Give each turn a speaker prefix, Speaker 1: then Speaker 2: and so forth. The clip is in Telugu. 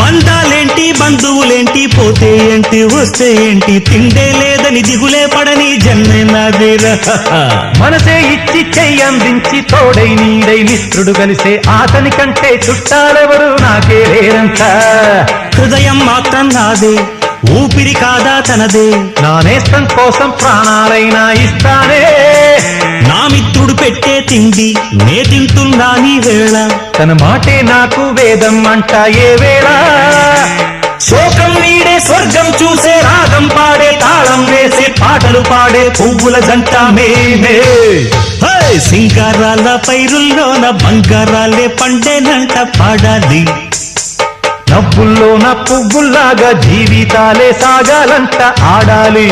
Speaker 1: బంధాలేంటి బంధువులేంటి పోతే ఏంటి వస్తే ఏంటి తిండే లేదని దిగులే పడని జన్మే నాదేరా
Speaker 2: మనసే ఇచ్చి చెయ్యందించి తోడై నీడై మిత్రుడు కలిసే అతని కంటే చుట్టాలెవరు నాకే లేరంట
Speaker 1: హృదయం మాత్రం నాదే ఊపిరి కాదా తనదే
Speaker 2: నా నేస్తం కోసం ప్రాణాలైనా ఇస్తానే
Speaker 1: నా మిత్రుడు పెట్టే తిండి నే తింటున్నా నీ వేళ
Speaker 2: తన మాటే నాకు వేదం అంట ఏ వేళ
Speaker 1: శోకం వీడే స్వర్గం చూసే రాగం పాడే తాళం వేసే పాటలు పాడే పువ్వుల జంట మేమే సింగారాల పైరుల్లోన బంగారాలే పండేనంట పాడాలి
Speaker 2: నవ్వుల్లో నా పువ్వుల్లాగా జీవితాలే సాగాలంట ఆడాలి.